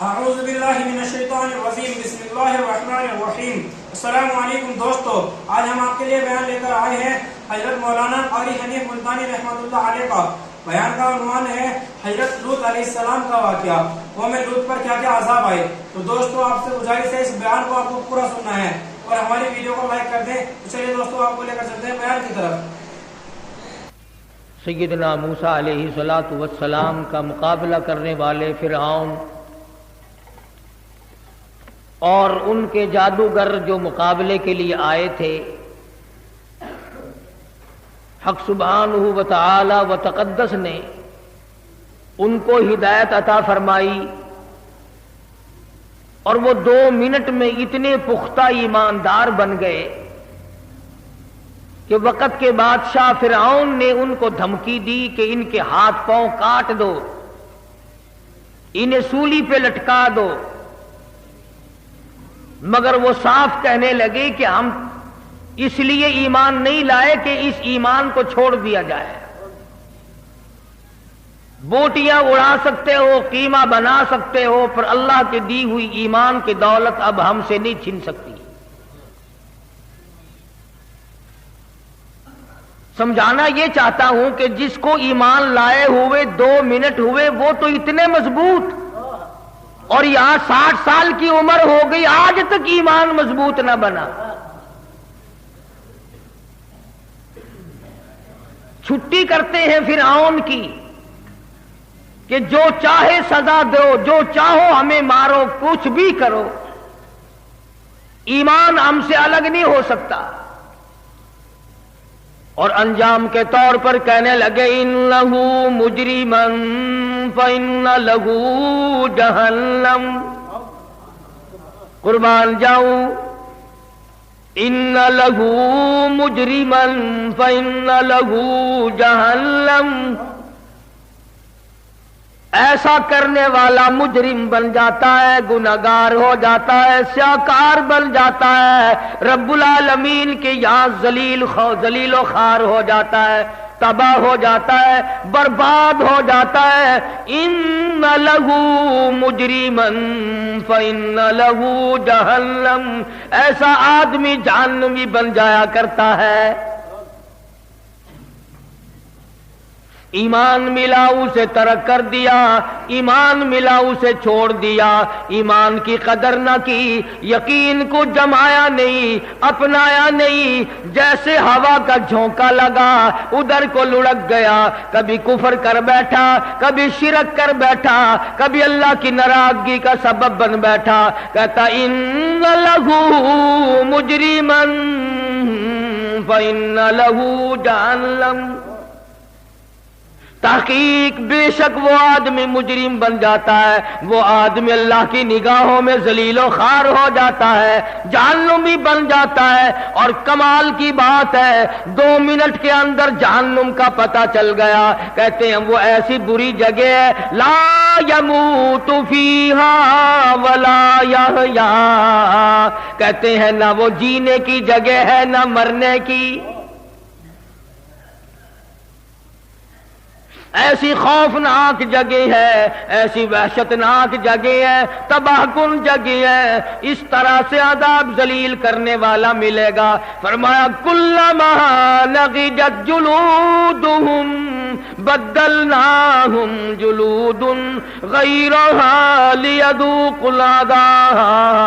اعوذ باللہ من الشیطان الرجیم بسم اللہ الرحمن الرحیم۔ السلام علیکم دوستو، آج ہم آپ کے لیے بیان لے کر آئے ہیں حضرت مولانا قاری حنیف ملتانی رحمۃ اللہ علیہ کا۔ بیان کا عنوان ہے حضرت لوط علیہ السلام کا واقعہ، قوم لوط پر کیا کیا عذاب آئے۔ تو دوستو آپ سے گزارش ہے اس بیان کو آپ کو پورا سننا ہے اور ہماری ویڈیو کو لائک کر دیں۔ چلیے دوستو آپ کو لے کر چلتے ہیں بیان کی طرف۔ سیدنا موسیٰ علیہ السلام کا مقابلہ کرنے والے فرعون اور ان کے جادوگر جو مقابلے کے لیے آئے تھے، حق سبحانہ و تعالی و تقدس نے ان کو ہدایت عطا فرمائی اور وہ 2 منٹ میں اتنے پختہ ایماندار بن گئے کہ وقت کے بادشاہ فرعون نے ان کو دھمکی دی کہ ان کے ہاتھ پاؤں کاٹ دو، انہیں سولی پہ لٹکا دو، مگر وہ صاف کہنے لگے کہ ہم اس لیے ایمان نہیں لائے کہ اس ایمان کو چھوڑ دیا جائے۔ بوٹیاں اڑا سکتے ہو، قیمہ بنا سکتے ہو، پر اللہ کی دی ہوئی ایمان کی دولت اب ہم سے نہیں چھن سکتی۔ سمجھانا یہ چاہتا ہوں کہ جس کو ایمان لائے ہوئے 2 منٹ ہوئے وہ تو اتنے مضبوط، اور یہاں 60 سال کی عمر ہو گئی آج تک ایمان مضبوط نہ بنا۔ چھٹی کرتے ہیں فرعون کی کہ جو چاہے سزا دو، جو چاہو ہمیں مارو، کچھ بھی کرو، ایمان ہم سے الگ نہیں ہو سکتا۔ اور انجام کے طور پر کہنے لگے انہو مجرمن فإن له جہنم، قربان جاؤں، ان له مجرمن فإن له جہنم، ایسا کرنے والا مجرم بن جاتا ہے، گناہگار ہو جاتا ہے، سیاکار بن جاتا ہے، رب العالمین کے یہاں ذلیل و خوار ہو جاتا ہے، تباہ ہو جاتا ہے، برباد ہو جاتا ہے۔ ان لہ مجرمن فإن لہ جہنم، ایسا آدمی جہنمی بن جایا کرتا ہے۔ ایمان ملا اسے ترک کر دیا، ایمان ملا اسے چھوڑ دیا، ایمان کی قدر نہ کی، یقین کو جمایا نہیں، اپنایا نہیں، جیسے ہوا کا جھونکا لگا ادھر کو لڑک گیا، کبھی کفر کر بیٹھا، کبھی شرک کر بیٹھا، کبھی اللہ کی ناراضگی کا سبب بن بیٹھا۔ کہتا ان لہ مجرمن فإن لہ جہنم، تحقیق بے شک وہ آدمی مجرم بن جاتا ہے، وہ آدمی اللہ کی نگاہوں میں ذلیل و خوار ہو جاتا ہے، جہنمی بن جاتا ہے۔ اور کمال کی بات ہے 2 منٹ کے اندر جہنم کا پتہ چل گیا۔ کہتے ہیں وہ ایسی بری جگہ ہے لا یموت فیہا ولا یحیا، کہتے ہیں نہ وہ جینے کی جگہ ہے نہ مرنے کی، ایسی خوفناک جگہ ہے، ایسی وحشتناک جگہ ہے، تباہ کن جگہ ہے، اس طرح سے عذاب ذلیل کرنے والا ملے گا۔ فرمایا کلما نضجت جلودہم بدلناہم جلود غیرہا لیذوقوا العذاب،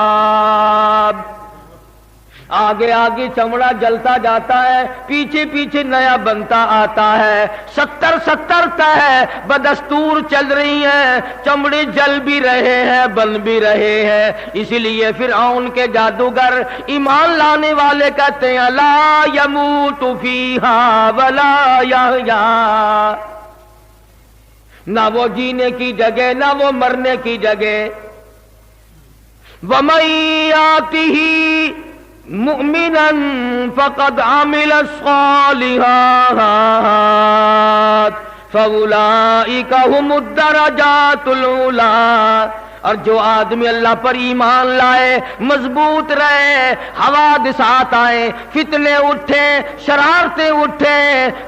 آگے آگے چمڑا جلتا جاتا ہے، پیچھے پیچھے نیا بنتا آتا ہے، 70 ہے بدستور چل رہی ہیں، چمڑے جل بھی رہے ہیں، بن بھی رہے ہیں۔ اسی لیے فرعون کے جادوگر ایمان لانے والے کہتے ہیں لا یموت فیہا ولا یحیا، نہ وہ جینے کی جگہ نہ وہ مرنے کی جگہ۔ وَمَن یَأْتِهِ مؤمنا فقد عمل الصالحات فاولئک هم الدرجات العلی اور جو آدمی اللہ پر ایمان لائے مضبوط رہے، حوادثات آئے، فتنے اٹھے، شرارتیں اٹھے،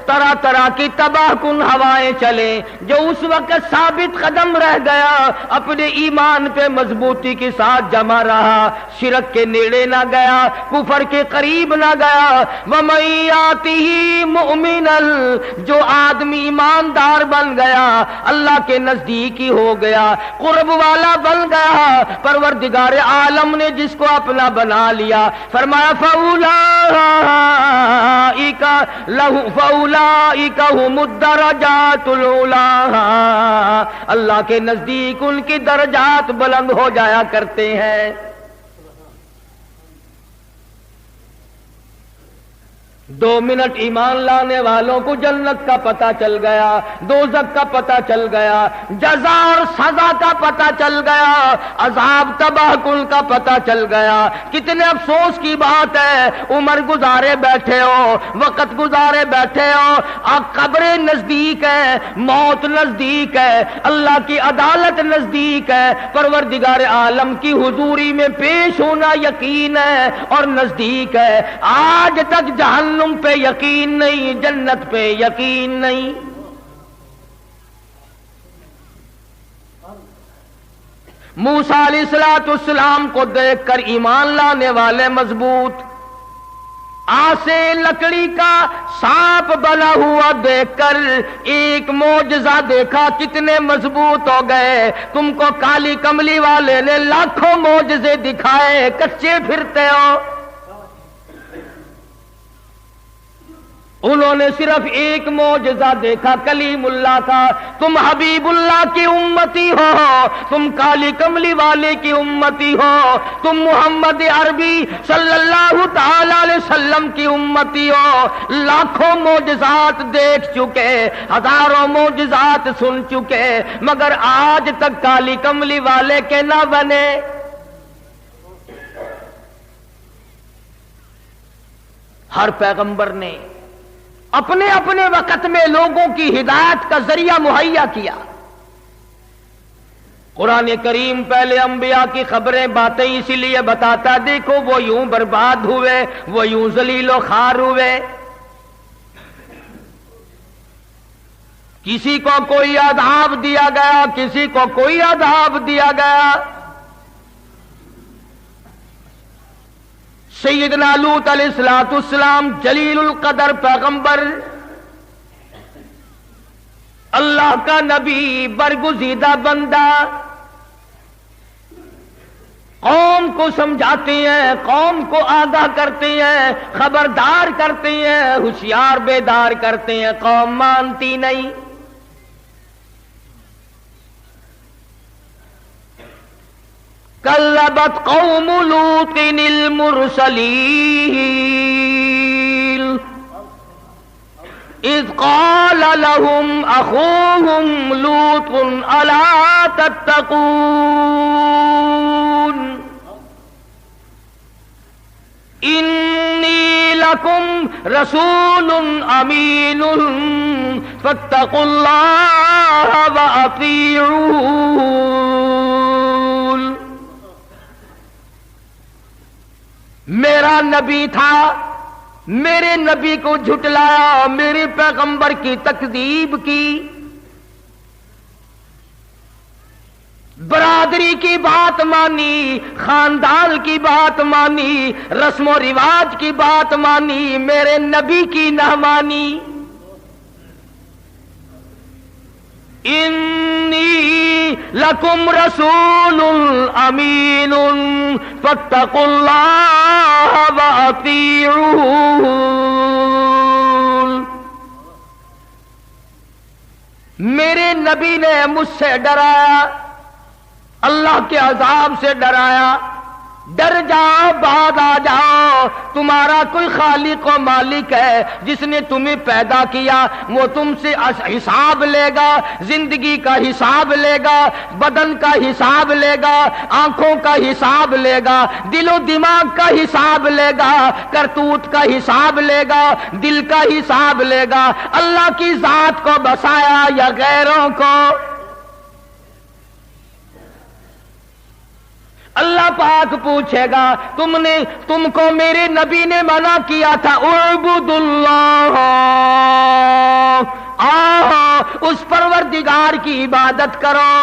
طرح طرح کی تباہ کن ہوائیں چلیں، جو اس وقت ثابت قدم رہ گیا، اپنے ایمان پہ مضبوطی کے ساتھ جمع رہا، شرک کے نیڑے نہ گیا، کفر کے قریب نہ گیا، وَمَن يَأْتِهِ مُؤْمِنًا، جو آدمی ایماندار بن گیا، اللہ کے نزدیک ہی ہو گیا، قرب والا بن گیا، پروردگار عالم نے جس کو اپنا بنا لیا، فرمایا فَأُولَٰئِكَ هُمُ الدَّرَجَاتُ الْعُلَىٰ، اللہ کے نزدیک ان کی درجات بلند ہو جایا کرتے ہیں۔ 2 منٹ ایمان لانے والوں کو جنت کا پتہ چل گیا، دوزخ کا پتہ چل گیا، جزا اور سزا کا پتہ چل گیا، عذاب تباہ کن کا پتہ چل گیا۔ کتنے افسوس کی بات ہے، عمر گزارے بیٹھے ہو، وقت گزارے بیٹھے ہو، اب قبریں نزدیک ہے، موت نزدیک ہے، اللہ کی عدالت نزدیک ہے، پروردگار عالم کی حضوری میں پیش ہونا یقین ہے اور نزدیک ہے۔ آج تک جہنم پہ یقین نہیں، جنت پہ یقین نہیں۔ موسیٰ علیہ السلام کو دیکھ کر ایمان لانے والے مضبوط، آسے لکڑی کا سانپ بنا ہوا دیکھ کر ایک معجزہ دیکھا، کتنے مضبوط ہو گئے۔ تم کو کالی کملی والے نے لاکھوں معجزے دکھائے، کچے پھرتے ہو۔ انہوں نے صرف ایک معجزہ دیکھا کلیم اللہ کا۔ تم حبیب اللہ کی امتی ہو، تم کالی کملی والے کی امتی ہو، تم محمد عربی صلی اللہ تعالی علیہ وسلم کی امتی ہو۔ لاکھوں معجزات دیکھ چکے، ہزاروں معجزات سن چکے، مگر آج تک کالی کملی والے کے نہ بنے۔ ہر پیغمبر نے اپنے اپنے وقت میں لوگوں کی ہدایت کا ذریعہ مہیا کیا۔ قرآن کریم پہلے انبیاء کی خبریں باتیں اسی لیے بتاتا، دیکھو وہ یوں برباد ہوئے، وہ یوں ذلیل و خوار ہوئے۔ کسی کو کوئی عذاب دیا گیا، کسی کو کوئی عذاب دیا گیا۔ سیدنا لوط علیہ السلام جلیل القدر پیغمبر، اللہ کا نبی، برگزیدہ بندہ، قوم کو سمجھاتے ہیں، قوم کو آگاہ کرتے ہیں، خبردار کرتے ہیں، ہوشیار بیدار کرتے ہیں، قوم مانتی نہیں۔ کذبت قوم لوط المرسلین اذ قال لهم اخوهم لوط الا تتقون انی لکم رسول امین فاتقوا اللہ واطیعون۔ میرا نبی تھا، میرے نبی کو جھٹلایا، میرے پیغمبر کی تکذیب کی، برادری کی بات مانی، خاندان کی بات مانی، رسم و رواج کی بات مانی، میرے نبی کی نہ مانی۔ انی لکم رسول امین فاتقوا اللہ واطیعون۔ میرے نبی نے مجھ سے ڈرایا، اللہ کے عذاب سے ڈرایا، ڈر جاؤ، بعد آ جاؤ، تمہارا کوئی خالق و مالک ہے جس نے تمہیں پیدا کیا، وہ تم سے حساب لے گا، زندگی کا حساب لے گا، بدن کا حساب لے گا، آنکھوں کا حساب لے گا، دل و دماغ کا حساب لے گا، کرتوت کا حساب لے گا، دل کا حساب لے گا۔ اللہ کی ذات کو بسایا یا غیروں کو؟ اللہ پاک پوچھے گا تم کو میرے نبی نے منع کیا تھا اعبد اللہ، اس پروردگار کی عبادت کرو،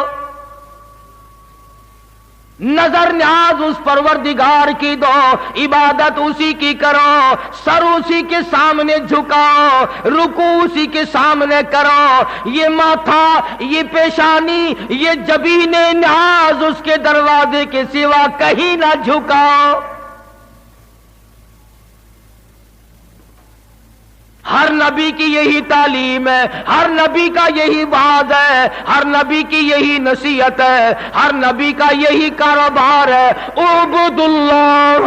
نظر نیاز اس پروردگار کی دو، عبادت اسی کی کرو، سر اسی کے سامنے جھکاؤ، رکوع اسی کے سامنے کرو، یہ ماتھا، یہ پیشانی، یہ جبین نیاز اس کے دروازے کے سوا کہیں نہ جھکاؤ۔ ہر نبی کی یہی تعلیم ہے، ہر نبی کا یہی وعد ہے، ہر نبی کی یہی نصیحت ہے، ہر نبی کا یہی کاروبار ہے، اعبد اللہ،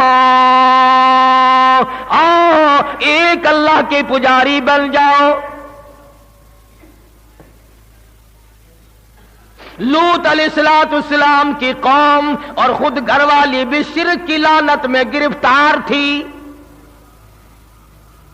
آؤ ایک اللہ کے پجاری بن جاؤ۔ لوط علیہ السلام کی قوم اور خود گھر والی بھی شرک کی لعنت میں گرفتار تھی۔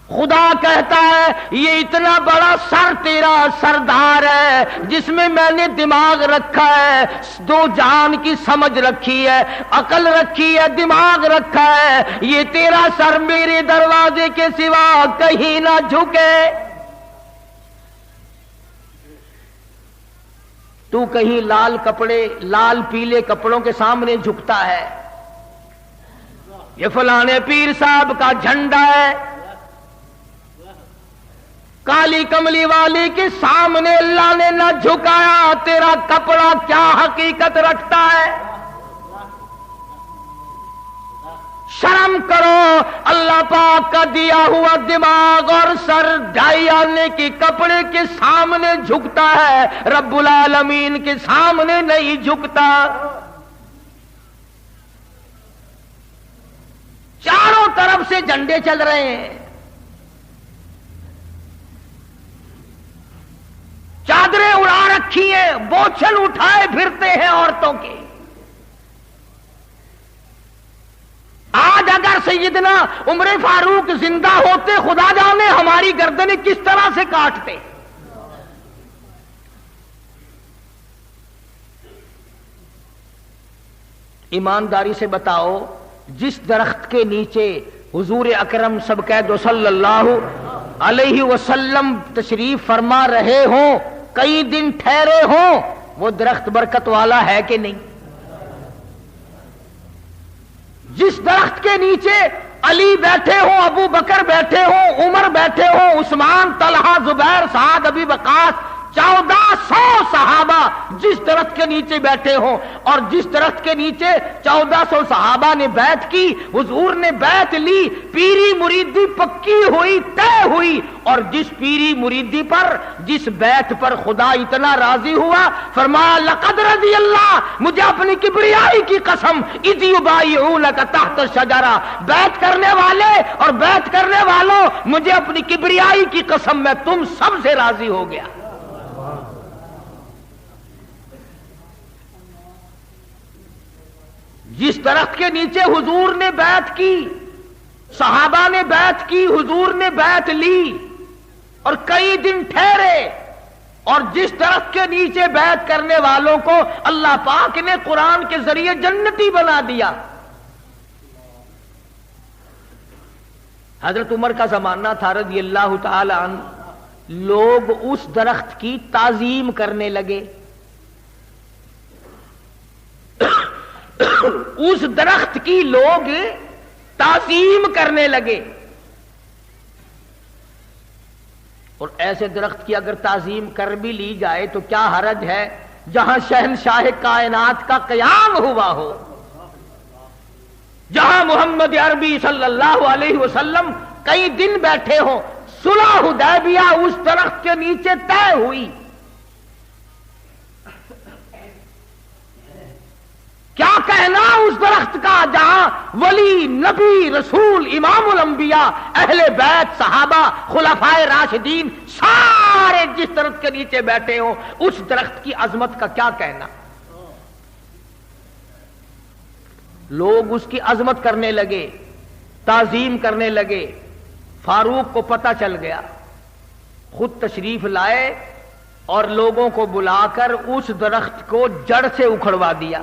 خدا کہتا ہے یہ اتنا بڑا سر تیرا سردار ہے جس میں نے دماغ رکھا ہے، دو جان کی سمجھ رکھی ہے، عقل رکھی ہے، دماغ رکھا ہے، یہ تیرا سر میرے دروازے کے سوا کہیں نہ جھکے۔ تو کہیں لال پیلے کپڑوں کے سامنے جھکتا ہے، یہ فلانے پیر صاحب کا جھنڈا ہے، کالی کملی والی کے سامنے اللہ نے نہ جھکایا، تیرا کپڑا کیا حقیقت رکھتا ہے؟ شرم کرو، اللہ پاک کا دیا ہوا دماغ اور سر 2.5 آنے کے کپڑے کے سامنے جھکتا ہے، رب العالمین کے سامنے نہیں جھکتا۔ چاروں طرف سے جھنڈے چل رہے ہیں، چادریں اڑا رکھی ہیں، بوچھل اٹھائے پھرتے ہیں عورتوں کے۔ آج اگر سیدنا عمر فاروق زندہ ہوتے خدا جانے ہماری گردنیں کس طرح سے کاٹتے۔ ایمانداری سے بتاؤ، جس درخت کے نیچے حضور اکرم سب قید و صلی اللہ علیہ وسلم تشریف فرما رہے ہوں، کئی دن ٹھہرے ہوں، وہ درخت برکت والا ہے کہ نہیں؟ جس درخت کے نیچے علی بیٹھے ہوں، ابو بکر بیٹھے ہوں، عمر بیٹھے ہوں، عثمان، طلحہ، زبیر، سعد، ابی وقاص، 1400 صحابہ جس درخت کے نیچے بیٹھے ہوں، اور جس درخت کے نیچے 1400 صحابہ نے بیعت کی، حضور نے بیعت لی، پیری مریدی پکی ہوئی، طے ہوئی، اور جس پیری مریدی پر، جس بیعت پر خدا اتنا راضی ہوا، فرمایا لقد رضی اللہ، مجھے اپنی کبریائی کی قسم، اذ یبایعونک تحت الشجرہ، بیعت کرنے والے اور بیعت کرنے والوں، مجھے اپنی کبریائی کی قسم میں تم سب سے راضی ہو گیا۔ جس درخت کے نیچے حضور نے بیعت کی، صحابہ نے بیعت کی، حضور نے بیعت لی اور کئی دن ٹھہرے، اور جس درخت کے نیچے بیعت کرنے والوں کو اللہ پاک نے قرآن کے ذریعے جنتی بنا دیا۔ حضرت عمر کا زمانہ تھا رضی اللہ تعالی عنہ، لوگ اس درخت کی تعظیم کرنے لگے، اس درخت کی لوگ تعظیم کرنے لگے۔ اور ایسے درخت کی اگر تعظیم کر بھی لی جائے تو کیا حرج ہے جہاں شہنشاہ کائنات کا قیام ہوا ہو، جہاں محمد عربی صلی اللہ علیہ وسلم کئی دن بیٹھے ہوں، صلح حدیبیہ اس درخت کے نیچے طے ہوئی۔ کیا کہنا اس درخت کا جہاں ولی، نبی، رسول، امام الانبیاء، اہل بیت، صحابہ، خلفائے راشدین سارے جس درخت کے نیچے بیٹھے ہوں، اس درخت کی عظمت کا کیا کہنا؟ لوگ اس کی عظمت کرنے لگے، تعظیم کرنے لگے۔ فاروق کو پتہ چل گیا، خود تشریف لائے اور لوگوں کو بلا کر اس درخت کو جڑ سے اکھڑوا دیا۔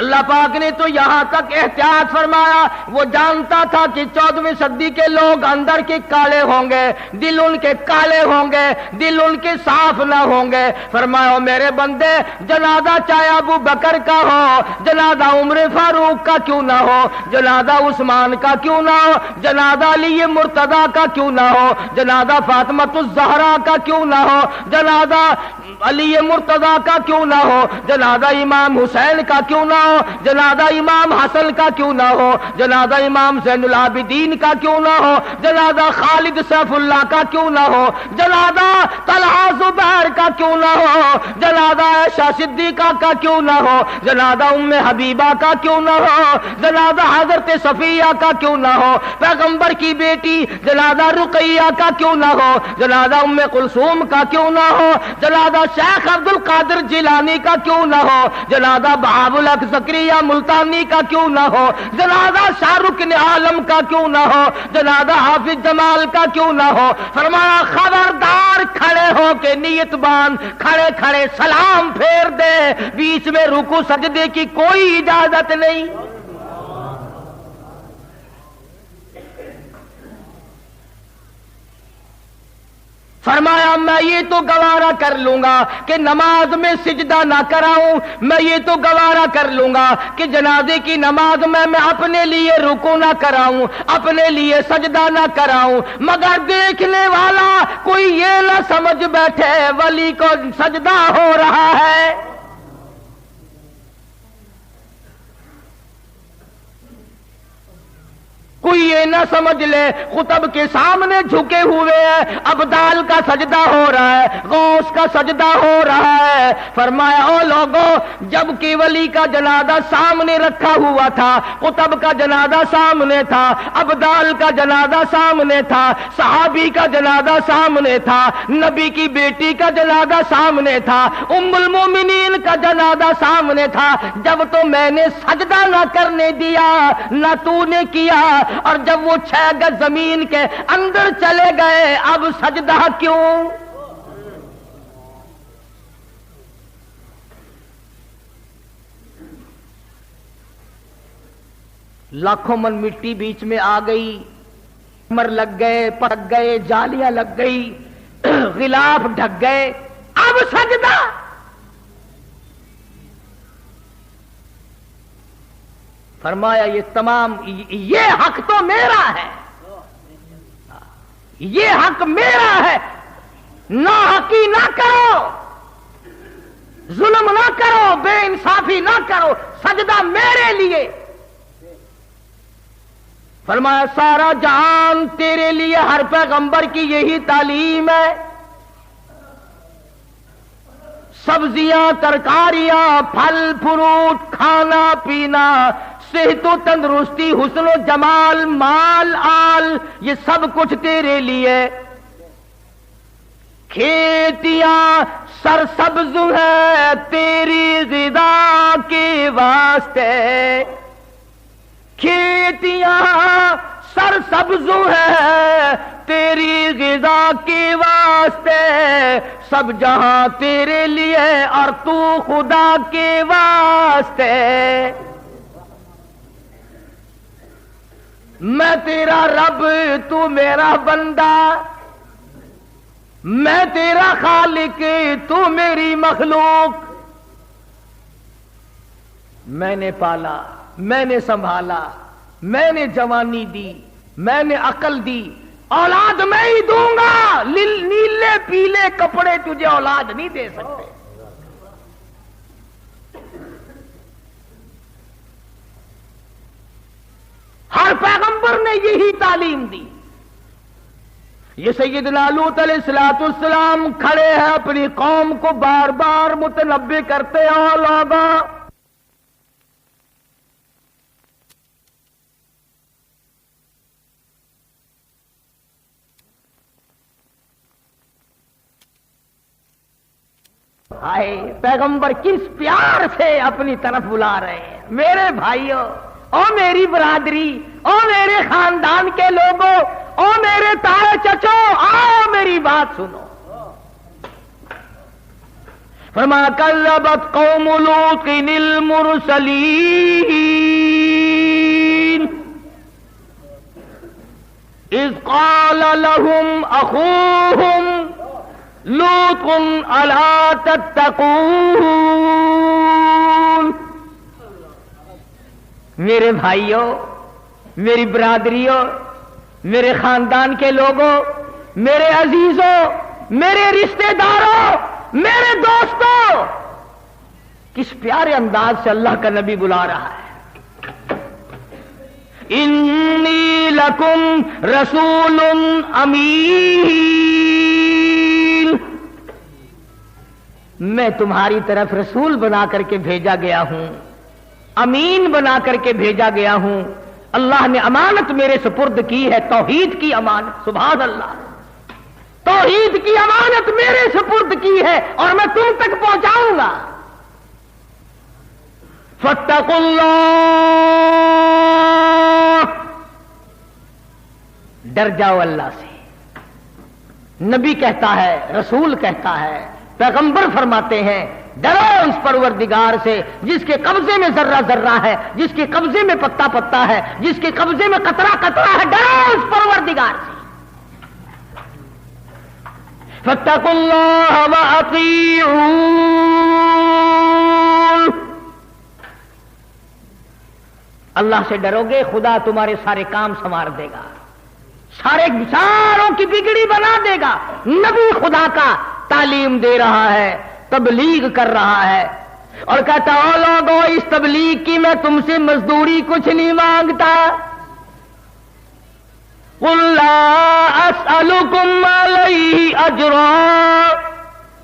اللہ پاک نے تو یہاں تک احتیاط فرمایا، وہ جانتا تھا کہ 14ویں صدی کے لوگ اندر کے کالے ہوں گے، دل ان کے کالے ہوں گے، دل ان کے صاف نہ ہوں گے۔ فرمایا میرے بندے، جنازہ چاہے ابو بکر کا ہو، جنازہ عمر فاروق کا کیوں نہ ہو، جنازہ عثمان کا کیوں نہ ہو، جنازہ علی مرتضیٰ کا کیوں نہ ہو، جنازہ فاطمۃ الزہرا کا کیوں نہ ہو، جنازہ علی مرتضیٰ کا کیوں نہ ہو، جنازہ امام حسین کا کیوں نہ ہو، جنازہ امام حسن کا کیوں نہ ہو، جنازہ امام زین العابدین کا کیوں نہ ہو، جنازہ خالد سیف اللہ کا کیوں نہ ہو، جنازہ طلحہ زبیر کا کیوں نہ ہو، جنازہ عائشہ صدیقہ کا کیوں نہ ہو، جنازہ ام حبیبہ کا کیوں نہ ہو، جنازہ حضرت صفیہ کا کیوں نہ ہو، پیغمبر کی بیٹی جنازہ رقیہ کا کیوں نہ ہو، جنازہ ام کلثوم کا کیوں نہ ہو، جنازہ شیخ عبد القادر جیلانی کا کیوں نہ ہو، جنازہ بہاء الحق زکریا ملتانی کا کیوں نہ ہو، جنازہ شاہ رکن عالم کا کیوں نہ ہو، جنازہ حافظ جمال کا کیوں نہ ہو۔ فرمایا خبردار، کھڑے ہو کے نیت باندھ، کھڑے کھڑے سلام پھیر دے، بیچ میں رکوع سجدے کی کوئی اجازت نہیں۔ فرمایا میں یہ تو گوارا کر لوں گا کہ نماز میں سجدہ نہ کراؤں، میں یہ تو گوارا کر لوں گا کہ جنازے کی نماز میں اپنے لیے رکوع نہ کراؤں، اپنے لیے سجدہ نہ کراؤں، مگر دیکھنے والا کوئی یہ نہ سمجھ بیٹھے ولی کو سجدہ ہو رہا ہے۔ کوئی یہ نہ سمجھ لے خطب کے سامنے جھکے ہوئے ہیں، ابدال کا سجدہ ہو رہا ہے، غوث کا سجدہ ہو رہا ہے۔ فرمایا او لوگوں، جب کہ ولی کا جنازہ سامنے رکھا ہوا تھا، قطب کا جنازہ سامنے تھا، ابدال کا جنازہ سامنے تھا، صحابی کا جنازہ سامنے تھا، نبی کی بیٹی کا جنازہ سامنے تھا، ام المومنین کا جنازہ سامنے تھا، جب تو میں نے سجدہ نہ کرنے دیا نہ تو نے کیا، اور جب وہ 6 گز زمین کے اندر چلے گئے اب سجدہ کیوں؟ لاکھوں من مٹی بیچ میں آ گئی، کمر لگ گئے، پٹک گئے، جالیاں لگ گئی، غلاف ڈھک گئے، اب سجدہ۔ فرمایا یہ تمام، یہ حق تو میرا ہے، یہ حق میرا ہے، ناحقی نہ کرو، ظلم نہ کرو، بے انصافی نہ کرو، سجدہ میرے لیے۔ فرمایا سارا جہان تیرے لیے، ہر پیغمبر کی یہی تعلیم ہے، سبزیاں، ترکاریاں، پھل فروٹ، کھانا پینا، صحت و تندرستی، حسن و جمال، مال آل، یہ سب کچھ تیرے لیے۔ کھیتیاں سرسبز ہیں تیری غذا کے واسطے، کھیتیاں سرسبز ہیں تیری غذا کے واسطے، سب جہاں تیرے لیے اور تو خدا کے واسطے۔ میں تیرا رب، تو میرا بندہ، میں تیرا خالق، تو میری مخلوق۔ میں نے پالا، میں نے سنبھالا، میں نے جوانی دی، میں نے عقل دی، اولاد میں ہی دوں گا، نیلے پیلے کپڑے تجھے اولاد نہیں دے سکتے۔ ہر پیغمبر نے یہی تعلیم دی۔ یہ سیدنا لوط علیہ السلام کھڑے ہیں اپنی قوم کو بار بار متنبہ کرتے ہیں، لوگوں آئے پیغمبر کس پیار سے اپنی طرف بلا رہے ہیں۔ میرے بھائیوں، او میری برادری، او میرے خاندان کے لوگوں، او میرے تارے چچو، آؤ میری بات سنو۔ فما کذبت قوم لوط المرسلین اذ قال لهم اخوهم لوط الا تتقون۔ میرے بھائیوں، میری برادریوں، میرے خاندان کے لوگوں، میرے عزیزوں، میرے رشتہ داروں، میرے دوستوں، کس پیارے انداز سے اللہ کا نبی بلا رہا ہے۔ انی لکم رسول امین، میں تمہاری طرف رسول بنا کر کے بھیجا گیا ہوں، امین بنا کر کے بھیجا گیا ہوں۔ اللہ نے امانت میرے سپرد کی ہے، توحید کی امانت، سبحان اللہ، توحید کی امانت میرے سپرد کی ہے اور میں تم تک پہنچاؤں گا۔ فاتقوا اللہ، ڈر جاؤ اللہ سے۔ نبی کہتا ہے، رسول کہتا ہے، پیغمبر فرماتے ہیں ڈرو اس پروردگار سے جس کے قبضے میں ذرہ ذرہ ہے، جس کے قبضے میں پتا پتا ہے، جس کے قبضے میں قطرہ قطرہ ہے، ڈرو اس پروردگار سے۔ فاتقوا اللہ وأطیعون، اللہ سے ڈرو گے خدا تمہارے سارے کام سنوار دے گا، ساروں کی بگڑی بنا دے گا۔ نبی خدا کا تعلیم دے رہا ہے، تبلیغ کر رہا ہے اور کہتا او لوگوں اس تبلیغ کی میں تم سے مزدوری کچھ نہیں مانگتا۔ قل لا اسألکم علیہ اجرا،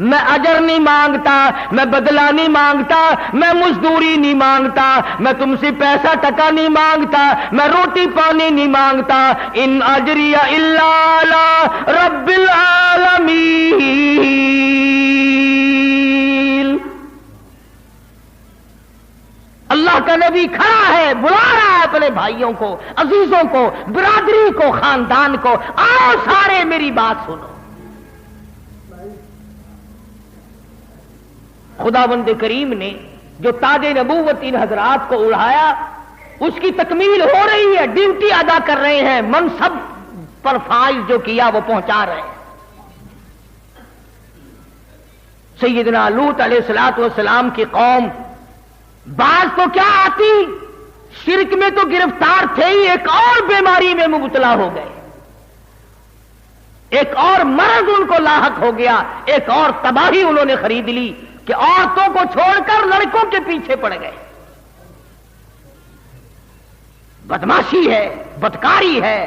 میں اجر نہیں مانگتا، میں بدلہ نہیں مانگتا، میں مزدوری نہیں مانگتا، میں تم سے پیسہ ٹکا نہیں مانگتا، میں روٹی پانی نہیں مانگتا۔ ان اجری الا علی رب العالمین۔ اللہ کا نبی کھڑا ہے، بلا رہا ہے اپنے بھائیوں کو، عزیزوں کو، برادری کو، خاندان کو، آؤ سارے میری بات سنو۔ خداوند کریم نے جو تاج نبوت ان حضرات کو اڑایا اس کی تکمیل ہو رہی ہے، ڈیوٹی ادا کر رہے ہیں، منصب پر فائز جو کیا وہ پہنچا رہے ہیں۔ سیدنا لوط علیہ الصلوۃ والسلام کی قوم بعض تو کیا آتی، شرک میں تو گرفتار تھے ہی، ایک اور بیماری میں مبتلا ہو گئے، ایک اور مرض ان کو لاحق ہو گیا، ایک اور تباہی انہوں نے خرید لی کہ عورتوں کو چھوڑ کر لڑکوں کے پیچھے پڑ گئے۔ بدماشی ہے، بدکاری ہے۔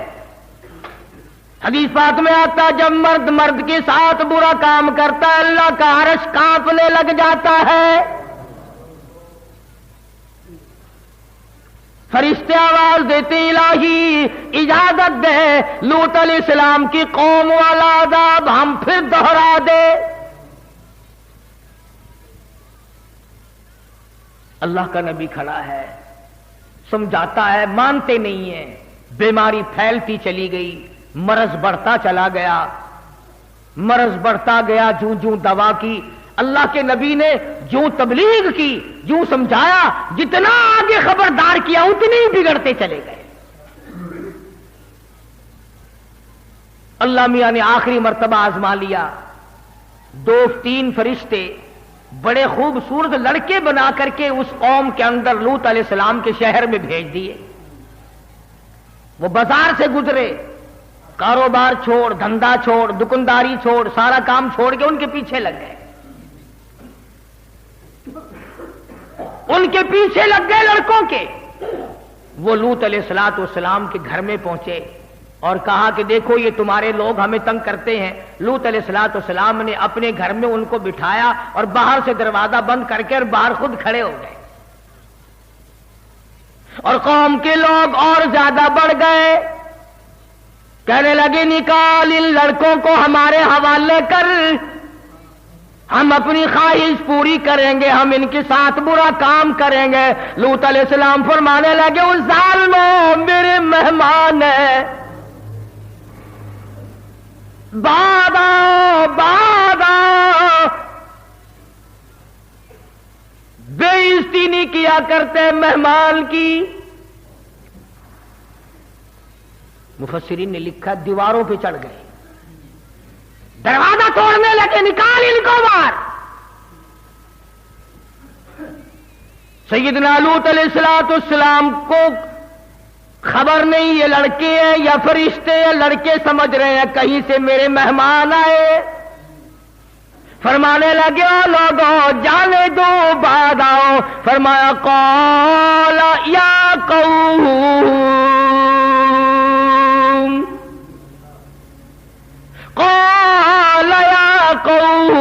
حدیث پاک میں آتا جب مرد مرد کے ساتھ برا کام کرتا ہے اللہ کا عرش کانپنے لگ جاتا ہے، فرشتے آواز دیتے الہی اجازت دے لوط علیہ السلام کی قوم والا عذاب ہم پھر دوہرا دے۔ اللہ کا نبی کھڑا ہے، سمجھاتا ہے، مانتے نہیں ہیں، بیماری پھیلتی چلی گئی، مرض بڑھتا چلا گیا، مرض بڑھتا گیا، جوں جوں دوا کی، اللہ کے نبی نے جو تبلیغ کی، جو سمجھایا، جتنا آگے خبردار کیا اتنے ہی بگڑتے چلے گئے۔ اللہ میاں نے آخری مرتبہ آزما لیا، 2-3 فرشتے بڑے خوبصورت لڑکے بنا کر کے اس قوم کے اندر لوط علیہ السلام کے شہر میں بھیج دیے۔ وہ بازار سے گزرے، کاروبار چھوڑ، دھندا چھوڑ، دکانداری چھوڑ، سارا کام چھوڑ کے ان کے پیچھے لگ گئے، ان کے پیچھے لگ گئے لڑکوں کے۔ وہ لوط علیہ السلام کے گھر میں پہنچے اور کہا کہ دیکھو یہ تمہارے لوگ ہمیں تنگ کرتے ہیں۔ لوط علیہ السلام نے اپنے گھر میں ان کو بٹھایا اور باہر سے دروازہ بند کر کے اور باہر خود کھڑے ہو گئے، اور قوم کے لوگ اور زیادہ بڑھ گئے، کہنے لگے نکال ان لڑکوں کو ہمارے حوالے کر، ہم اپنی خواہش پوری کریں گے، ہم ان کے ساتھ برا کام کریں گے۔ لوط علیہ السلام فرمانے لگے اس ظالموں میرے مہمان ہیں، بعد آؤ، بعد آؤ، نہیں کیا کرتے مہمان کی. مفسرین نے لکھا دیواروں پہ چڑھ گئے, دروازہ توڑنے لگے, نکال ان کو باہر. سیدنا لوط علیہ السلام کو خبر نہیں یہ لڑکے ہیں یا فرشتے ہیں, لڑکے سمجھ رہے ہیں کہیں سے میرے مہمان آئے. فرمانے لگے او لوگوں جانے دو بعد آؤ. فرمایا قال یا قوم, قال یا قوم,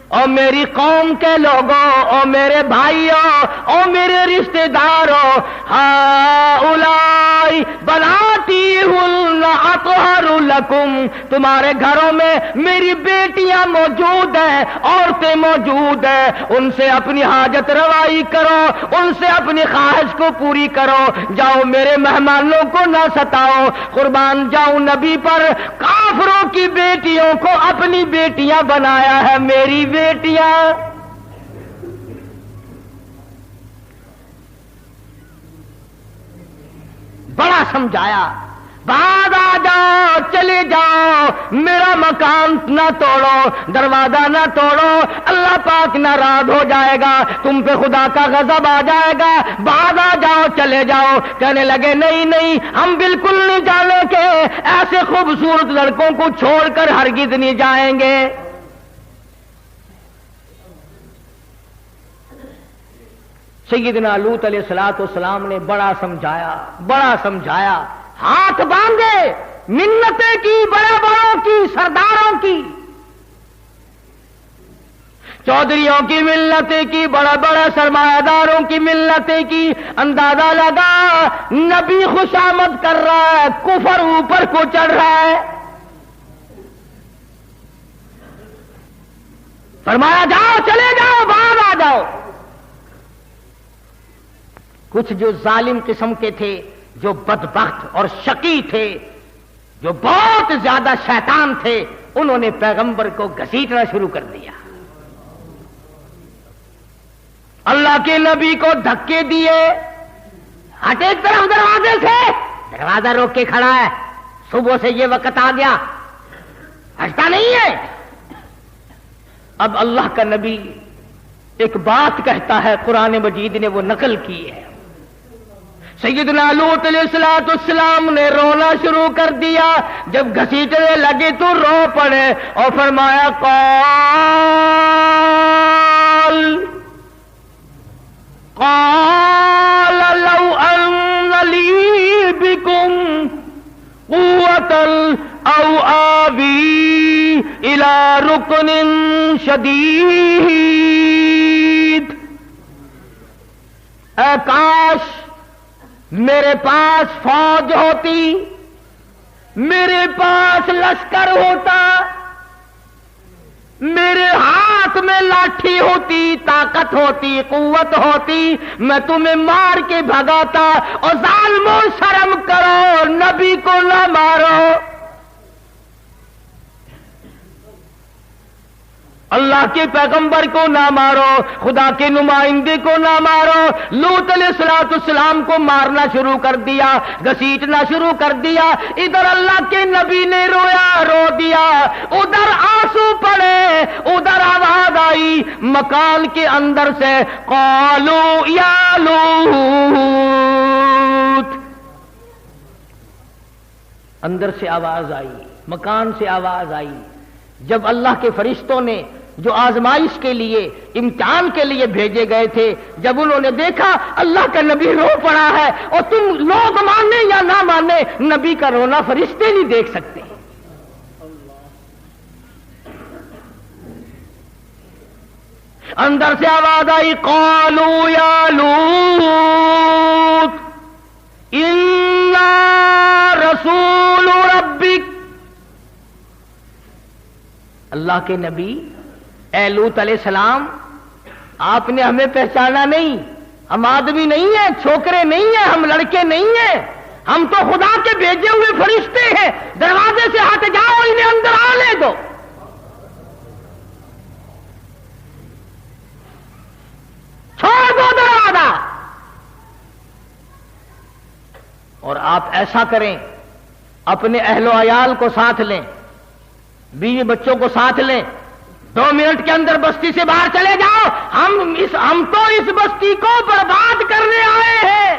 او میری قوم کے لوگوں, او میرے بھائیوں, او میرے رشتہ داروں, ہؤلاء بناتی ہن اطہر لکم, تمہارے گھروں میں میری بیٹیاں موجود ہیں, عورتیں موجود ہیں, ان سے اپنی حاجت روائی کرو, ان سے اپنی خواہش کو پوری کرو. جاؤ میرے مہمانوں کو نہ ستاؤ. قربان جاؤں نبی پر, کافروں کی بیٹیوں کو اپنی بیٹیاں بنایا ہے, میری بیٹیاں. بڑا سمجھایا, بعد آ جاؤ, چلے جاؤ, میرا مکان نہ توڑو, دروازہ نہ توڑو, اللہ پاک ناراض ہو جائے گا, تم پہ خدا کا غضب آ جائے گا. بعد آ جاؤ, چلے جاؤ. کہنے لگے نہیں نہیں, ہم بالکل نہیں جانے کے, ایسے خوبصورت لڑکوں کو چھوڑ کر ہرگز نہیں جائیں گے. سیدنا لوط علیہ السلام نے بڑا سمجھایا, بڑا سمجھایا, ہاتھ باندھے, منتیں کی, بڑے بڑوں کی, سرداروں کی, چودھریوں کی منتیں کی, بڑے بڑے سرمایہ داروں کی منتیں کی. اندازہ لگا نبی خوشامد کر رہا ہے, کفر اوپر کو چڑھ رہا ہے. فرمایا جاؤ, چلے جاؤ, باہر آ جاؤ. کچھ جو ظالم قسم کے تھے, جو بدبخت اور شقی تھے, جو بہت زیادہ شیطان تھے, انہوں نے پیغمبر کو گھسیٹنا شروع کر دیا. اللہ کے نبی کو دھکے دیے, ہٹ ایک طرف دروازے سے, دروازہ روک کے کھڑا ہے, صبح سے یہ وقت آ گیا, ہٹتا نہیں ہے. اب اللہ کا نبی ایک بات کہتا ہے, قرآن مجید نے وہ نقل کی ہے. سیدنا لوط علیہ السلام نے رونا شروع کر دیا. جب گھسیٹنے لگے تو رو پڑے اور فرمایا قال لو ان لی بکم قوة او آوی الى رکن شدید, اے کاش میرے پاس فوج ہوتی, میرے پاس لشکر ہوتا, میرے ہاتھ میں لاٹھی ہوتی, طاقت ہوتی, قوت ہوتی, میں تمہیں مار کے بھگاتا. اور ظالموں شرم کرو, نبی کو نہ مارو, اللہ کے پیغمبر کو نہ مارو, خدا کے نمائندے کو نہ مارو. لوط علیہ السلام کو مارنا شروع کر دیا, گھسیٹنا شروع کر دیا. ادھر اللہ کے نبی نے رویا, رو دیا, ادھر آنسو پڑے, ادھر آواز آئی مکان کے اندر سے, قالوا یا لوط. اندر سے آواز آئی, مکان سے آواز آئی. جب اللہ کے فرشتوں نے جو آزمائش کے لیے, امتحان کے لیے بھیجے گئے تھے, جب انہوں نے دیکھا اللہ کا نبی رو پڑا ہے, اور تم لوگ مانے یا نہ مانے, نبی کا رونا فرشتے نہیں دیکھ سکتے. اندر سے آواز آئی قالوا یا لوط انا رسول ربک. اللہ کے نبی, اے لوط علیہ السلام, آپ نے ہمیں پہچانا نہیں, ہم آدمی نہیں ہیں, چھوکرے نہیں ہیں, ہم لڑکے نہیں ہیں, ہم تو خدا کے بھیجے ہوئے فرشتے ہیں. دروازے سے ہٹ جاؤ, انہیں اندر آنے دو. وہ دروازہ. اور آپ ایسا کریں، اپنے اہل و عیال کو ساتھ لیں، بیوی بچوں کو ساتھ لیں، 2 منٹ کے اندر بستی سے باہر چلے جاؤ. ہم تو اس بستی کو برباد کرنے آئے ہیں.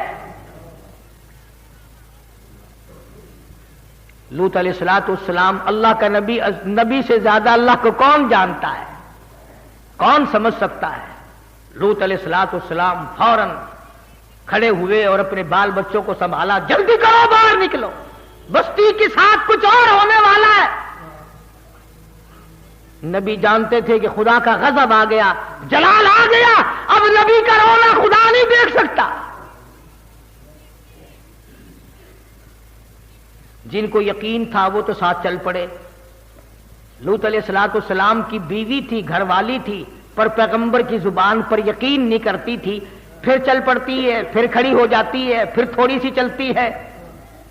لوط علیہ السلام اللہ کا نبی سے زیادہ اللہ کو کون جانتا ہے، کون سمجھ سکتا ہے؟ لوط علیہ السلام فوراً کھڑے ہوئے اور اپنے بال بچوں کو سنبھالا. جلدی کرو، باہر نکلو، بستی کے ساتھ کچھ اور ہونے والا ہے. نبی جانتے تھے کہ خدا کا غضب آ گیا، جلال آ گیا، اب نبی کا رونا خدا نہیں دیکھ سکتا. جن کو یقین تھا وہ تو ساتھ چل پڑے. لوط علیہ السلام کی بیوی تھی، گھر والی تھی، پر پیغمبر کی زبان پر یقین نہیں کرتی تھی. پھر چل پڑتی ہے، پھر کھڑی ہو جاتی ہے، پھر تھوڑی سی چلتی ہے،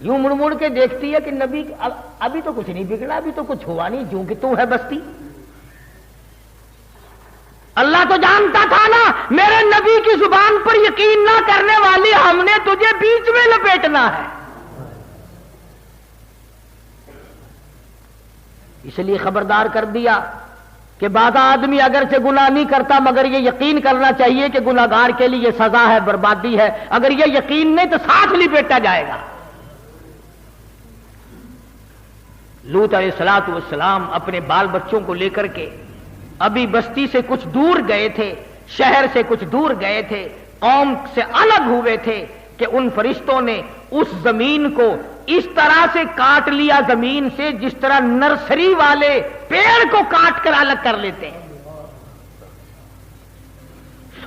یوں مڑ مڑ کے دیکھتی ہے کہ نبی ابھی تو کچھ نہیں بگڑا، ابھی تو کچھ ہوا نہیں، جو کہ تو ہے بستی. اللہ تو جانتا تھا نا میرے نبی کی زبان پر یقین نہ کرنے والی ہم نے تجھے بیچ میں لپیٹنا ہے. اس لیے خبردار کر دیا کہ بعض آدمی اگرچہ گناہ نہیں کرتا مگر یہ یقین کرنا چاہیے کہ گناہگار کے لیے یہ سزا ہے، بربادی ہے. اگر یہ یقین نہیں تو ساتھ لپیٹا جائے گا. لوط علیہ السلام اپنے بال بچوں کو لے کر کے ابھی بستی سے کچھ دور گئے تھے، شہر سے کچھ دور گئے تھے، قوم سے الگ ہوئے تھے کہ ان فرشتوں نے اس زمین کو اس طرح سے کاٹ لیا زمین سے جس طرح نرسری والے پیڑ کو کاٹ کر الگ کر لیتے ہیں.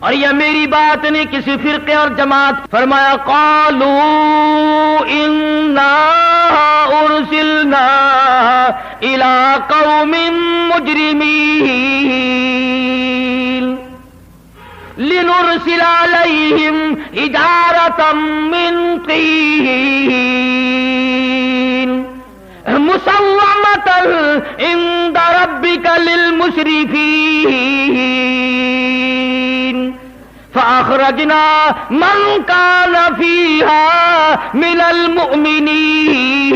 اور یہ میری بات نہیں کسی فرقے اور جماعت. فرمایا قالوا انا ارسلنا الى قوم مجرمین لنرسل علیہم حجارة من طین مسومة عند ربک للمسرفین فأخرجنا من كان فيها من المؤمنين.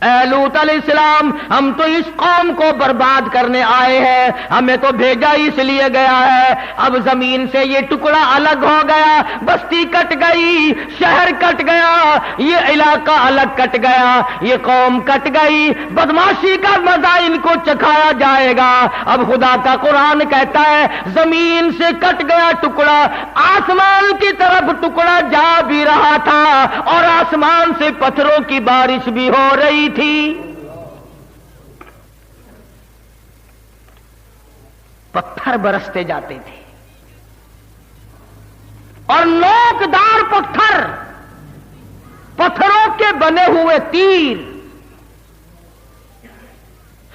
اے لوط علیہ السلام ہم تو اس قوم کو برباد کرنے آئے ہیں، ہمیں تو بھیجا اس لیے گیا ہے. اب زمین سے یہ ٹکڑا الگ ہو گیا، بستی کٹ گئی، شہر کٹ گیا، یہ علاقہ الگ کٹ گیا، یہ قوم کٹ گئی، بدماشی کا مزہ ان کو چکھایا جائے گا. اب خدا کا قرآن کہتا ہے زمین سے کٹ گیا ٹکڑا، آسمان کی طرف ٹکڑا جا بھی رہا تھا اور آسمان سے پتھروں کی بارش بھی ہو رہی تھی. پتھر برستے جاتے تھے اور نوکدار پتھروں کے بنے ہوئے تیر.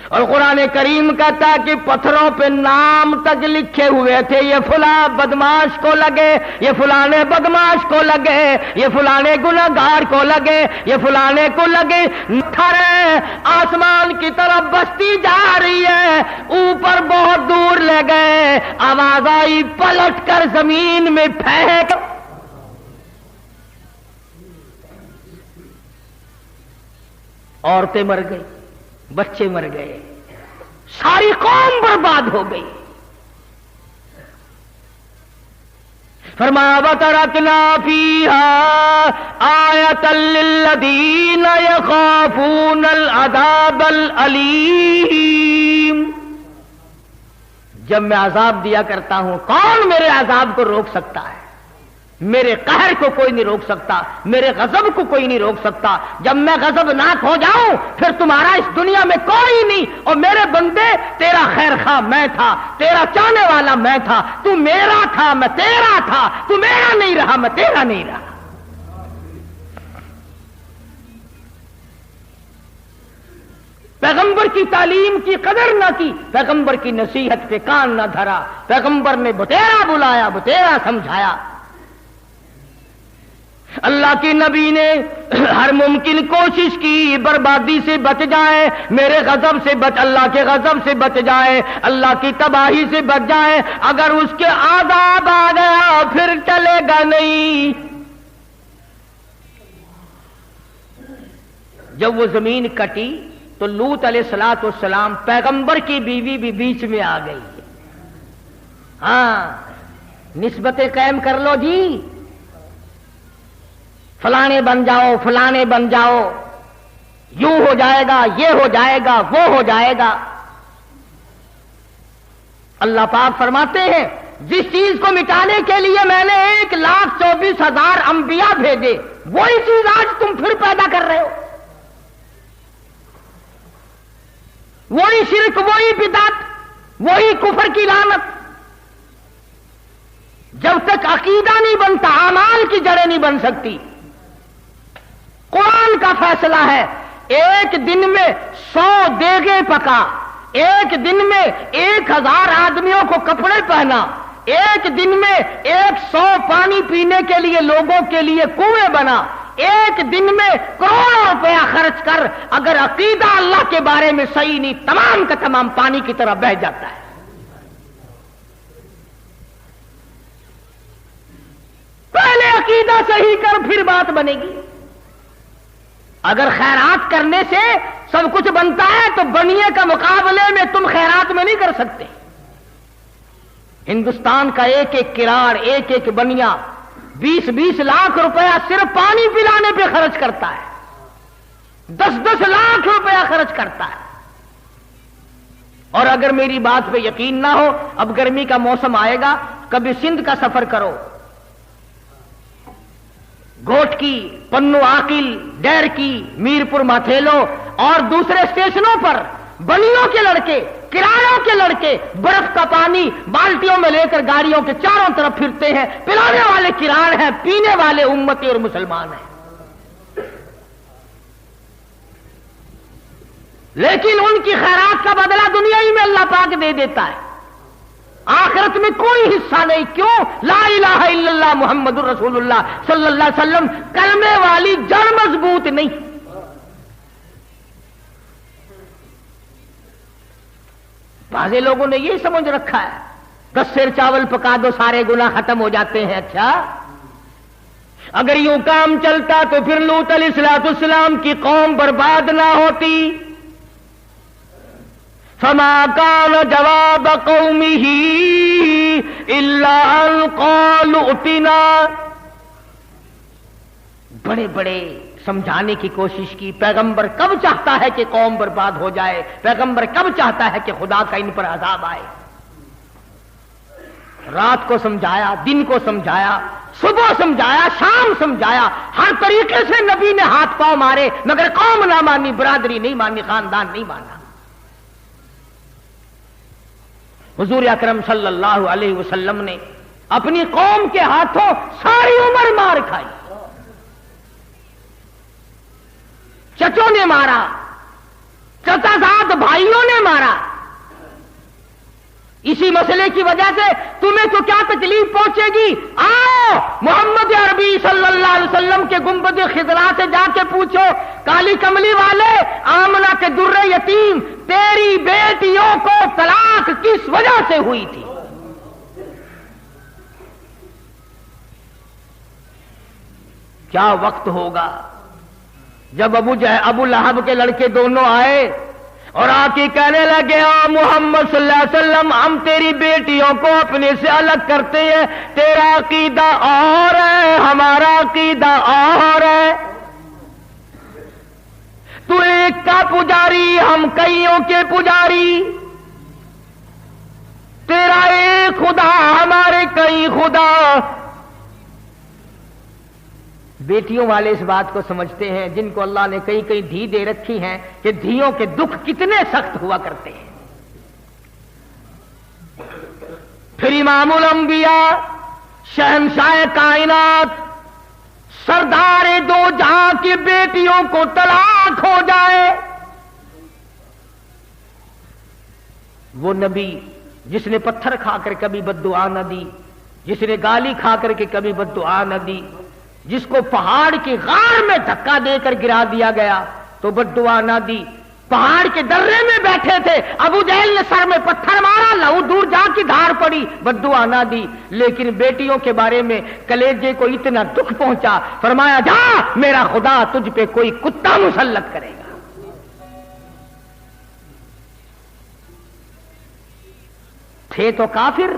اور قرآن کریم کہتا ہے کہ پتھروں پہ نام تک لکھے ہوئے تھے، یہ فلاں بدماش کو لگے، یہ فلانے بدماش کو لگے، یہ فلانے گناہگار کو لگے، یہ فلانے کو لگے. کھڑے آسمان کی طرف بستی جا رہی ہے، اوپر بہت دور لے گئے، آواز آئی پلٹ کر زمین میں پھینک. عورتیں مر گئی، بچے مر گئے، ساری قوم برباد ہو گئی. فرمایا وَتَرَكْنَا فِيهَا آيَةً لِّلَّذِينَ يَخَافُونَ الْعَذَابَ الْأَلِيمَ. جب میں عذاب دیا کرتا ہوں کون میرے عذاب کو روک سکتا ہے؟ میرے قہر کو کوئی نہیں روک سکتا، میرے غضب کو کوئی نہیں روک سکتا. جب میں غضبناک ہو جاؤں پھر تمہارا اس دنیا میں کوئی نہیں. اور میرے بندے تیرا خیر خواہ میں تھا، تیرا چاہنے والا میں تھا، تو میرا تھا میں تیرا تھا، تو میرا نہیں رہا میں تیرا نہیں رہا. پیغمبر کی تعلیم کی قدر نہ کی، پیغمبر کی نصیحت پہ کان نہ دھرا، پیغمبر نے بتیرا بلایا، بتیرا سمجھایا. اللہ کے نبی نے ہر ممکن کوشش کی بربادی سے بچ جائے، میرے غضب سے بچ، اللہ کے غضب سے بچ جائے، اللہ کی تباہی سے بچ جائے۔ اگر اس کے عذاب آ گیا پھر چلے گا نہیں۔ جب وہ زمین کٹی تو لوط علیہ الصلوۃ والسلام پیغمبر کی بیوی بھی بیچ میں آ گئی۔ ہاں، نسبتیں قائم کر لو جی، فلانے بن جاؤ، فلانے بن جاؤ، یوں ہو جائے گا، یہ ہو جائے گا، وہ ہو جائے گا۔ اللہ پاک فرماتے ہیں جس چیز کو مٹانے کے لیے میں نے 1,24,000 انبیاء بھیجے، وہی چیز آج تم پھر پیدا کر رہے ہو۔ وہی شرک، وہی بدعت، وہی کفر کی لعنت۔ جب تک عقیدہ نہیں بنتا اعمال کی جڑیں نہیں بن سکتی۔ قرآن کا فیصلہ ہے، ایک دن میں 100 دیگیں پکا، ایک دن میں 1,000 آدمیوں کو کپڑے پہنا، ایک دن میں 100 پانی پینے کے لیے لوگوں کے لیے کنویں بنا، ایک دن میں کروڑوں روپیہ خرچ کر اگر عقیدہ اللہ کے بارے میں صحیح نہیں، تمام کا تمام پانی کی طرح بہہ جاتا ہے۔ پہلے عقیدہ صحیح کر پھر بات بنے گی۔ اگر خیرات کرنے سے سب کچھ بنتا ہے تو بنیے کا مقابلے میں تم خیرات میں نہیں کر سکتے۔ ہندوستان کا ایک ایک کراڑ، ایک ایک بنیا 20-20 لاکھ روپیہ صرف پانی پلانے پہ خرچ کرتا ہے، 10-10 لاکھ روپیہ خرچ کرتا ہے۔ اور اگر میری بات پہ یقین نہ ہو، اب گرمی کا موسم آئے گا، کبھی سندھ کا سفر کرو، گوٹ کی، پنو عاقل، ڈیر کی، میرپور ماتھیلو اور دوسرے اسٹیشنوں پر بنیوں کے لڑکے، کراڑوں کے لڑکے برف کا پانی بالٹیوں میں لے کر گاڑیوں کے چاروں طرف پھرتے ہیں۔ پلانے والے کراڑ ہیں، پینے والے امتی اور مسلمان ہیں۔ لیکن ان کی خیرات کا بدلہ دنیا ہی میں اللہ پاک دے دیتا ہے، آخرت میں کوئی حصہ نہیں۔ کیوں؟ لا الہ الا اللہ محمد الرسول اللہ صلی اللہ علیہ وسلم کلمے والی جڑ مضبوط نہیں۔ بعضے لوگوں نے یہ سمجھ رکھا ہے 10 سیر چاول پکا دو سارے گناہ ختم ہو جاتے ہیں۔ اچھا، اگر یوں کام چلتا تو پھر لوط علیہ السلام کی قوم برباد نہ ہوتی۔ فما كان جواب قومه الا ان قالوا ائتنا۔ بڑے بڑے سمجھانے کی کوشش کی، پیغمبر کب چاہتا ہے کہ قوم برباد ہو جائے، پیغمبر کب چاہتا ہے کہ خدا کا ان پر عذاب آئے۔ رات کو سمجھایا، دن کو سمجھایا، صبح سمجھایا، شام سمجھایا، ہر طریقے سے نبی نے ہاتھ پاؤں مارے، مگر قوم نہ مانی، برادری نہیں مانی، خاندان نہیں مانا۔ حضور اکرم صلی اللہ علیہ وسلم نے اپنی قوم کے ہاتھوں ساری عمر مار کھائی۔ چچوں نے مارا، چچا زاد بھائیوں نے مارا۔ اسی مسئلے کی وجہ سے تمہیں تو کیا تکلیف پہنچے گی؟ آؤ محمد عربی صلی اللہ علیہ وسلم کے گنبد خضرا سے جا کے پوچھو، کالی کملی والے، آمنہ کے در یتیم، تیری بیٹیوں کو طلاق کس وجہ سے ہوئی تھی؟ کیا وقت ہوگا جب ابو لہب کے لڑکے دونوں آئے اور آ کے کہنے لگے، محمد صلی اللہ علیہ وسلم، ہم تیری بیٹیوں کو اپنے سے الگ کرتے ہیں، تیرا عقیدہ اور ہے، ہمارا عقیدہ اور ہے، تو ایک کا پجاری، ہم کئیوں کے پجاری، تیرا ایک خدا، ہمارے کئی خدا۔ بیٹیوں والے اس بات کو سمجھتے ہیں، جن کو اللہ نے کئی کئی دھی دے رکھی ہیں، کہ دھیوں کے دکھ کتنے سخت ہوا کرتے ہیں۔ پھر امام الانبیاء، شہنشاہ کائنات، سردار دو جہاں کی بیٹیوں کو طلاق ہو جائے، وہ نبی جس نے پتھر کھا کر کبھی بد دعا نہ دی، جس نے گالی کھا کر کے کبھی بد دعا نہ دی، جس کو پہاڑ کی غار میں دھکا دے کر گرا دیا گیا تو بد دعا نہ دی. پہاڑ کے درے میں بیٹھے تھے, ابو جہل نے سر میں پتھر مارا, لہو دور جا کی دھار پڑی, بد دعا نہ دی. لیکن بیٹیوں کے بارے میں کلیجے کو اتنا دکھ پہنچا, فرمایا جا میرا خدا تجھ پہ کوئی کتا مسلط کرے گا. تھے تو کافر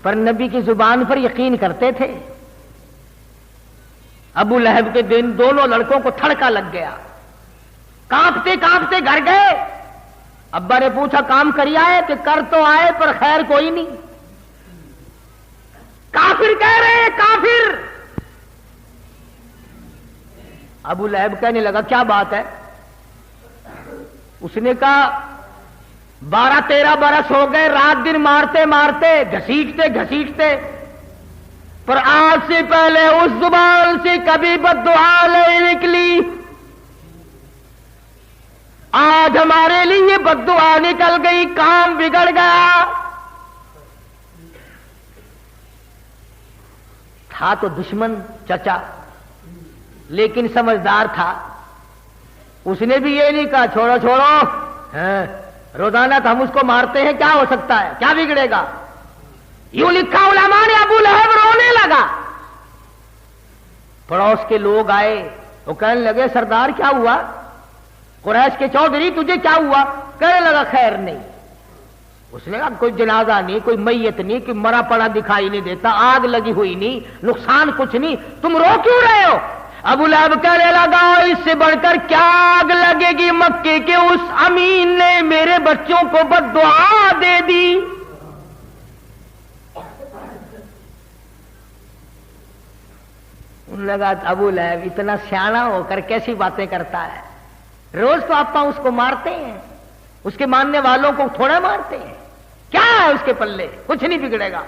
پر نبی کی زبان پر یقین کرتے تھے. ابو لہب کے دن دونوں لڑکوں کو تھڑکا لگ گیا, کانپتے کانپتے گھر گئے. ابا نے پوچھا کام کری آئے کہ کر تو آئے پر خیر کوئی نہیں. کافر کہہ رہے کافر. ابو لہب کہنے لگا کیا بات ہے؟ اس نے کہا 12-13 برس ہو گئے رات دن مارتے مارتے گھسیٹتے گھسیٹتے, پر آج سے پہلے اس زبان سے کبھی بد دعا نہیں نکلی. آج ہمارے لیے بد دعا نکل گئی, کام بگڑ گیا. تھا تو دشمن چچا لیکن سمجھدار تھا. اس نے بھی یہ نہیں کہا چھوڑو چھوڑو, روزانہ تو ہم اس کو مارتے ہیں, کیا ہو سکتا ہے, کیا بگڑے گا. یوں لکھا علماء نے, ابو لہب رونے لگا. پڑوس کے لوگ آئے, وہ کہنے لگے سردار کیا ہوا؟ قریش کے چودھری تجھے کیا ہوا؟ کہنے لگا خیر نہیں. اس نے کہا کوئی جنازہ نہیں, کوئی میت نہیں, کوئی مرا پڑا دکھائی نہیں دیتا, آگ لگی ہوئی نہیں, نقصان کچھ نہیں, تم رو کیوں رہے ہو؟ ابو لہب کہنے لگا اس سے بڑھ کر کیا آگ لگے گی مکے کے اس امین نے میرے بچوں کو بد دعا دے دی. ان لگا ابو لہب اتنا سیانا ہو کر کیسی باتیں کرتا ہے, روز تو آپ اس کو مارتے ہیں, اس کے ماننے والوں کو تھوڑا مارتے ہیں, کیا ہے اس کے پلے, کچھ نہیں بگڑے گا.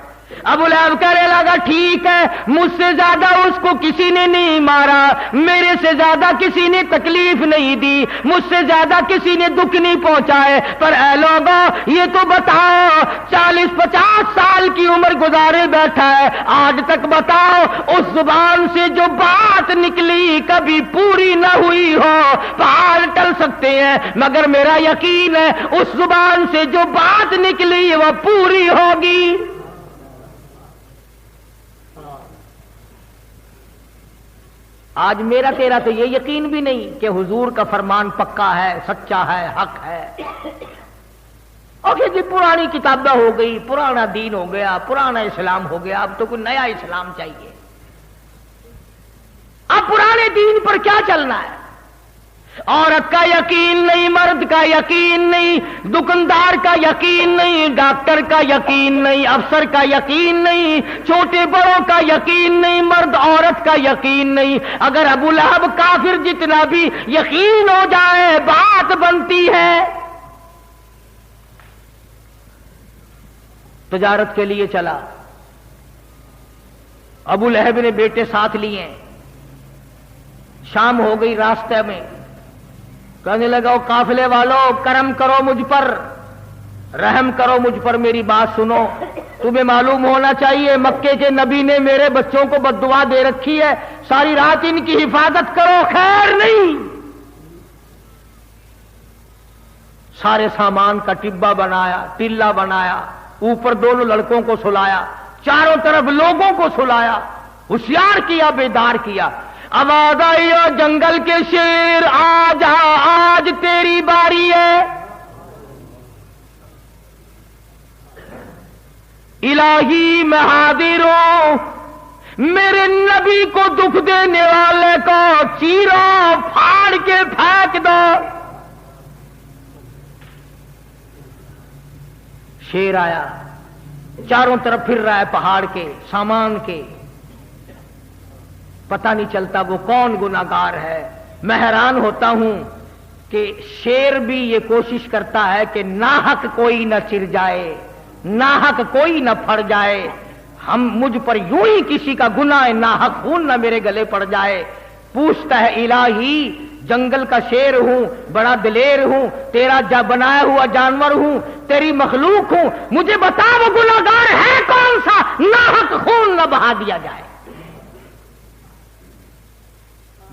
ابو لہب کہنے لگا ٹھیک ہے, مجھ سے زیادہ اس کو کسی نے نہیں مارا, میرے سے زیادہ کسی نے تکلیف نہیں دی, مجھ سے زیادہ کسی نے دکھ نہیں پہنچائے, پر اے لوگوں یہ تو بتاؤ 40-50 سال کی عمر گزارے بیٹھا ہے, آج تک بتاؤ اس زبان سے جو بات نکلی کبھی پوری نہ ہوئی ہو. پہاڑ ٹل سکتے ہیں مگر میرا یقین ہے اس زبان سے جو بات نکلی وہ پوری ہوگی. آج میرا تیرا تو یہ یقین بھی نہیں کہ حضور کا فرمان پکا ہے, سچا ہے, حق ہے. اور جی پرانی کتابیں ہو گئی, پرانا دین ہو گیا, پرانا اسلام ہو گیا, اب تو کوئی نیا اسلام چاہیے. اب پرانے دین پر کیا چلنا ہے؟ عورت کا یقین نہیں, مرد کا یقین نہیں, دکاندار کا یقین نہیں, ڈاکٹر کا یقین نہیں, افسر کا یقین نہیں, چھوٹے بڑوں کا یقین نہیں, مرد عورت کا یقین نہیں. اگر ابو لہب کافر جتنا بھی یقین ہو جائے بات بنتی ہے. تجارت کے لیے چلا, ابو لہب نے بیٹے ساتھ لیے, شام ہو گئی, راستے میں کہنے لگا قافلے والوں کرم کرو مجھ پر, رحم کرو مجھ پر, میری بات سنو. تمہیں معلوم ہونا چاہیے مکے کے نبی نے میرے بچوں کو بد دعا دے رکھی ہے, ساری رات ان کی حفاظت کرو, خیر نہیں. سارے سامان کا ٹبا بنایا, ٹیلا بنایا, اوپر دونوں لڑکوں کو سلایا, چاروں طرف لوگوں کو سلایا, ہوشیار کیا, بیدار کیا. آواز آئی جنگل کے شیر آ جا, آج تیری باری ہے. الہی میں حاضر ہوں, میرے نبی کو دکھ دینے والے کو چیرو, پھاڑ کے پھینک دو. شیر آیا, چاروں طرف پھر رہا ہے پہاڑ کے, سامان کے, پتہ نہیں چلتا وہ کون گناہگار ہے. میں حیران ہوتا ہوں کہ شیر بھی یہ کوشش کرتا ہے کہ ناحق کوئی نہ چر جائے, ناحق کوئی نہ پھڑ جائے. مجھ پر یوں ہی کسی کا گناہ ناحق خون نہ میرے گلے پڑ جائے. پوچھتا ہے الہی جنگل کا شیر ہوں, بڑا دلیر ہوں, تیرا بنایا ہوا جانور ہوں, تیری مخلوق ہوں, مجھے بتا وہ گناہگار ہے کون سا, ناحق خون نہ بہا دیا جائے.